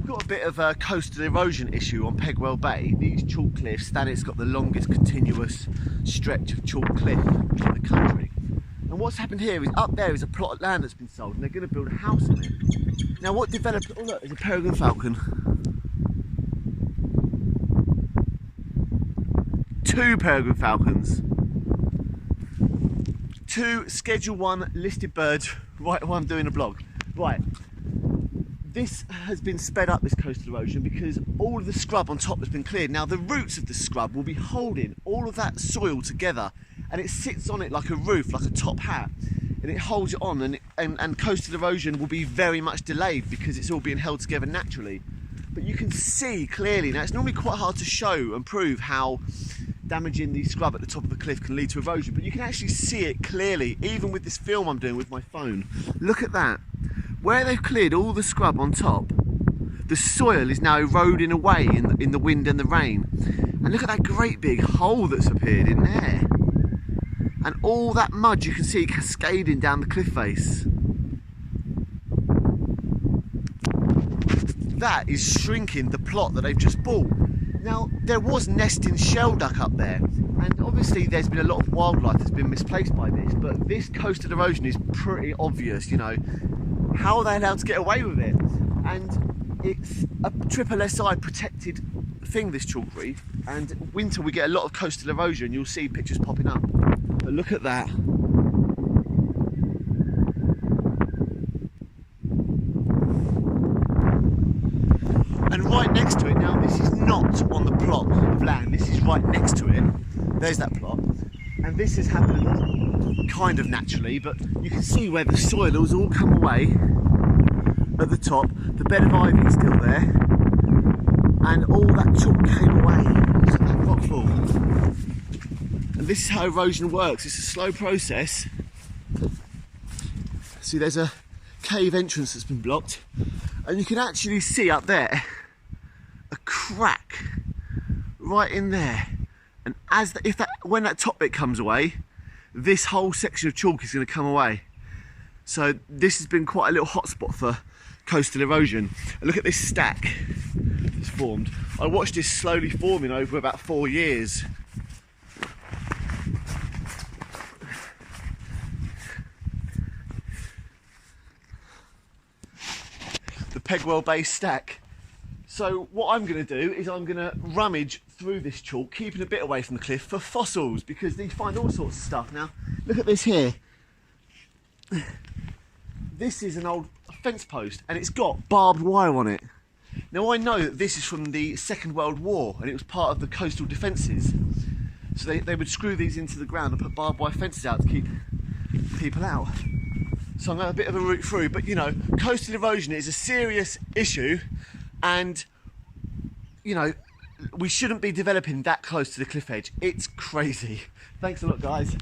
we've got a bit of a coastal erosion issue on Pegwell Bay. These chalk cliffs, Stannett's got the longest continuous stretch of chalk cliff in the country. And what's happened here is up there is a plot of land that's been sold and they're going to build a house on it. Now what developer, oh look, there's a peregrine falcon. 2 peregrine falcons. 2 Schedule 1 listed birds right while I'm doing a blog. Right, this has been sped up, this coastal erosion, because all of the scrub on top has been cleared. Now the roots of the scrub will be holding all of that soil together and it sits on it like a roof, like a top hat, and it holds it on, and coastal erosion will be very much delayed because it's all being held together naturally. But you can see clearly, now it's normally quite hard to show and prove how damaging the scrub at the top of a cliff can lead to erosion, but you can actually see it clearly, even with this film I'm doing with my phone. Look at that. Where they've cleared all the scrub on top, the soil is now eroding away in the wind and the rain. And look at that great big hole that's appeared in there. And all that mud you can see cascading down the cliff face. That is shrinking the plot that they've just bought. Now, there was nesting shell duck up there, and obviously there's been a lot of wildlife that's been misplaced by this, but this coastal erosion is pretty obvious, you know. How are they allowed to get away with it? And it's a triple SI protected thing, this chalk reef, and winter we get a lot of coastal erosion. You'll see pictures popping up. But look at that. And right next to it, now this is not on the plot of land, this is right next to it. There's that plot. And this has happened kind of naturally, but you can see where the soil has all come away at the top. The bed of ivy is still there, and all that chalk came away. Look at that rockfall. And this is how erosion works. It's a slow process. See, there's a cave entrance that's been blocked, and you can actually see up there a crack right in there. And when that top bit comes away, this whole section of chalk is going to come away. So this has been quite a little hotspot for coastal erosion. And look at this stack that's formed. I watched this slowly forming over about 4 years. The Pegwell Bay stack. So what I'm going to do is I'm going to rummage through this chalk, keeping a bit away from the cliff, for fossils, because they find all sorts of stuff. Now, look at this here. This is an old fence post, and it's got barbed wire on it. Now, I know that this is from the Second World War, and it was part of the coastal defences. So they would screw these into the ground and put barbed wire fences out to keep people out. So I'm going to have a bit of a route through, but you know, coastal erosion is a serious issue, and you know, we shouldn't be developing that close to the cliff edge. It's crazy. Thanks a lot, guys.